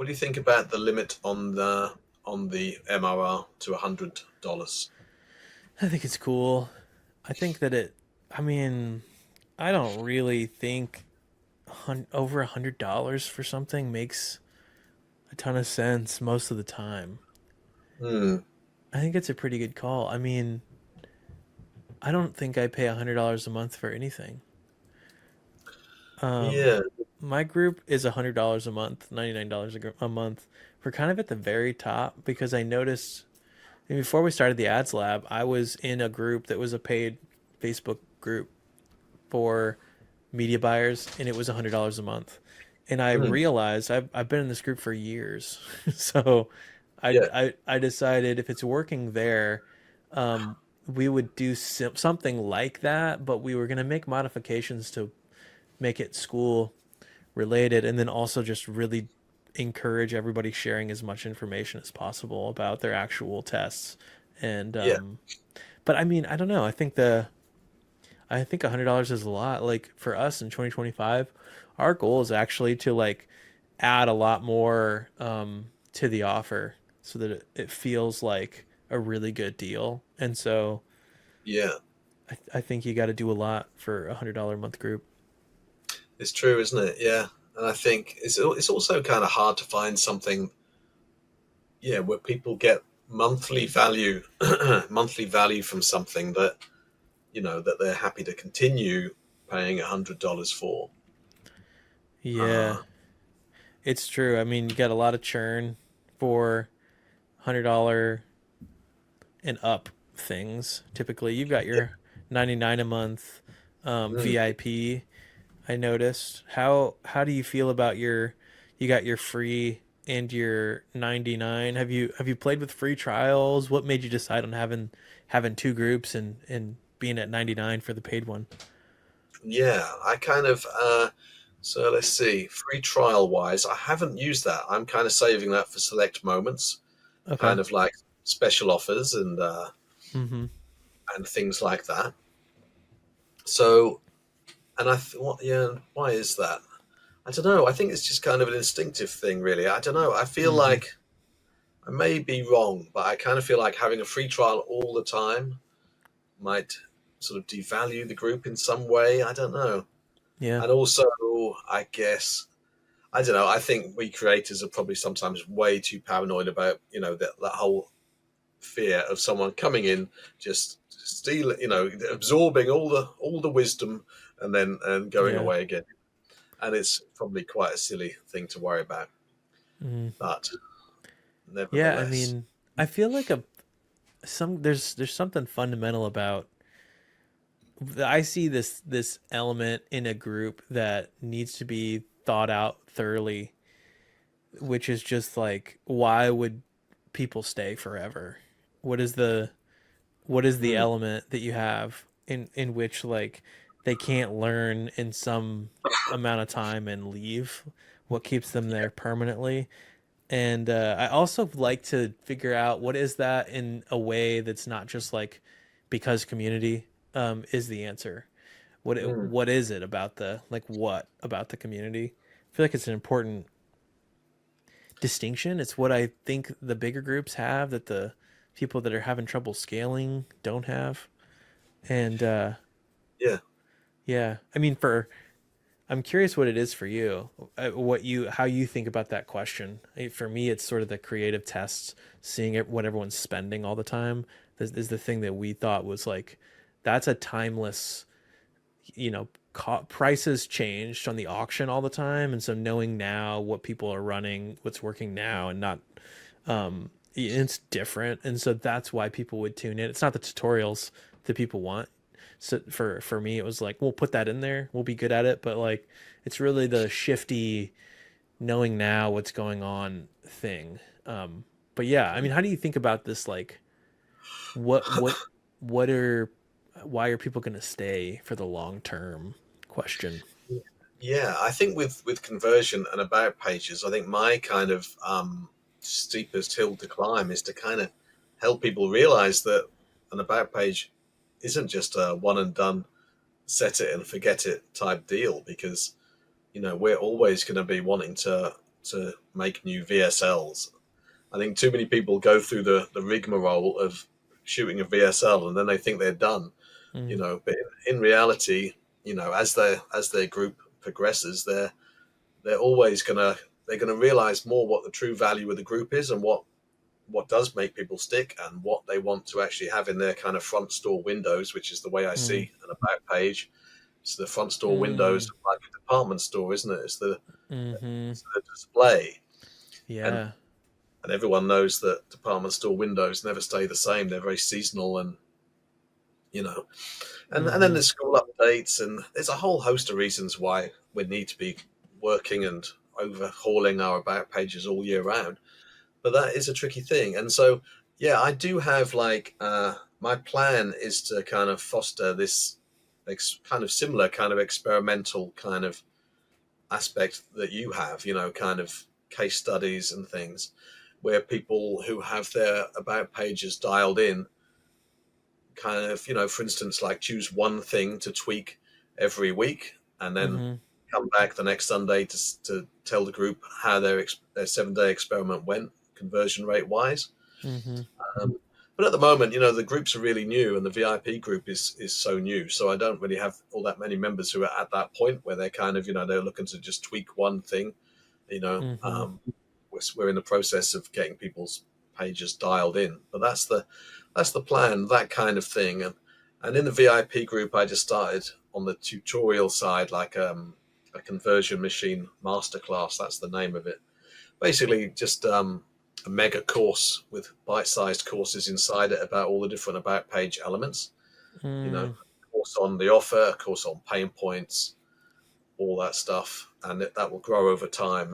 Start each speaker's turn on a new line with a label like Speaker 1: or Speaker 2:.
Speaker 1: What do you think about the limit on the MRR to $100?
Speaker 2: I think it's cool. I think that I mean, I don't really think over $100 for something makes a ton of sense most of the time.
Speaker 1: Hmm.
Speaker 2: I think it's a pretty good call. I mean, I don't think I pay $100 a month for anything. Um,
Speaker 1: Yeah.
Speaker 2: my group is $100 a month, $99 a month. We're kind of at the very top because I noticed before we started the ads lab, I was in a group that was a paid Facebook group for media buyers, and it was $100 a month. And I
Speaker 1: Hmm.
Speaker 2: realized I've been in this group for years, so
Speaker 1: Yeah.
Speaker 2: I decided if it's working there, um, we would do something like that, but we were gonna make modifications to make it school related, and then also just really encourage everybody sharing as much information as possible about their actual tests. And
Speaker 1: Yeah.
Speaker 2: but I mean, I don't know. I think $100 is a lot. Like for us in 2025, our goal is actually to like add a lot more to the offer so that it feels like a really good deal. And so
Speaker 1: Yeah.
Speaker 2: I think you got to do a lot for $100 a month group.
Speaker 1: It's true, isn't it? Yeah. And I think it's also kind of hard to find something, yeah, where people get monthly value, monthly value from something that that they're happy to continue paying $100 for.
Speaker 2: Yeah,
Speaker 1: Uh,
Speaker 2: it's true. I mean, you got a lot of churn for $100 and up things. Typically, you've got your 99 a month
Speaker 1: mm.
Speaker 2: VIP. I noticed. How do you feel about you got your free and your 99? Have you played with free trials? What made you decide on having two groups and being at 99 for the paid one?
Speaker 1: Yeah, I kind of. So let's see. Free trial wise, I haven't used that. I'm kind of saving that for select moments,
Speaker 2: Okay.
Speaker 1: kind of like special offers
Speaker 2: Mhm.
Speaker 1: and things like that. So, and what? Yeah, why is that? I don't know. I think it's just kind of an instinctive thing, really. I don't know. I feel
Speaker 2: Mhm.
Speaker 1: like I may be wrong, but I kind of feel like having a free trial all the time might sort of devalue the group in some way. I don't know.
Speaker 2: Yeah.
Speaker 1: And also, I guess I don't know. I think we creators are probably sometimes way too paranoid about that whole fear of someone coming in, just stealing, absorbing all the wisdom and going
Speaker 2: Yeah.
Speaker 1: away again. And it's probably quite a silly thing to worry about,
Speaker 2: Mhm.
Speaker 1: but
Speaker 2: Yeah, I
Speaker 1: nevertheless,
Speaker 2: mean, I feel like a some there's something fundamental about I see this element in a group that needs to be thought out thoroughly, which is just like why would people stay forever? What is the
Speaker 1: mm,
Speaker 2: element that you have in which like they can't learn in some amount of time and leave? What keeps them there permanently? And I also like to figure out what is that in a way that's not just like because community is the answer.
Speaker 1: mm,
Speaker 2: What is it about what about the community? I feel like it's an important distinction. It's what I think the bigger groups have that the people that are having trouble scaling don't have. And
Speaker 1: yeah.
Speaker 2: yeah, I mean for I'm curious what it is for you, how you think about that question. For me, it's sort of the creative tests, seeing what everyone's spending all the time. This is the thing that we thought was like, that's a timeless, prices changed on the auction all the time, and so knowing now what people are running, what's working now, and not, it's different, and so that's why people would tune in. It's not the tutorials that people want. So for me, it was like we'll put that in there, we'll be good at it, but like it's really the shifty knowing now what's going on thing. But yeah, I mean, how do you think about this? Like, what what what are why are people going to stay for the long term question?
Speaker 1: Yeah, I think with conversion and about pages, I think my kind of steepest hill to climb is to kind of help people realize that an about page isn't just a one and done, set it and forget it type deal, because we're always going to be wanting to to make new VSLs. I think too many people go through the rigmarole of shooting a VSL and then they think they're done,
Speaker 2: Mm.
Speaker 1: but in reality, as their group progresses, they're always they're gonna realize more what the true value of the group is, and what does make people stick, and what they want to actually have in their kind of front store windows, which is the way I
Speaker 2: Mm.
Speaker 1: see an about page. It's the front store windows
Speaker 2: Mm.
Speaker 1: like a department store, isn't it?
Speaker 2: Mm-hmm.
Speaker 1: It's the display, and
Speaker 2: Yeah.
Speaker 1: and everyone knows that department store windows never stay the same. They're very seasonal, and you know, and then
Speaker 2: Mm-hmm.
Speaker 1: there's school updates, and there's a whole host of reasons why we need to be working and overhauling our about pages all year round. But that is a tricky thing, and so yeah, I do have like my plan is to kind of foster this kind of similar kind of experimental kind of aspect that you have, kind of case studies and things where people who have their about pages dialed in kind of, for instance, like choose one thing to tweak every week and then
Speaker 2: Mm-hmm.
Speaker 1: come back the next Sunday to tell the group how their 7-day experiment went, conversion rate wise.
Speaker 2: Mm-hmm.
Speaker 1: Um, but at the moment, the groups are really new, and the VIP group is so new. So I don't really have all that many members who are at that point where they're kind of, they're looking to just tweak one thing. You know,
Speaker 2: Mm-hmm.
Speaker 1: um, we're in the process of getting people's pages dialed in, but that's the plan, that kind of thing. And in the VIP group, I just started on the tutorial side, like a conversion machine masterclass. That's the name of it. Basically, just a mega course with bite-sized courses inside it about all the different about page elements.
Speaker 2: Mm.
Speaker 1: A course on the offer, a course on pain points, all that stuff, and that will grow over time.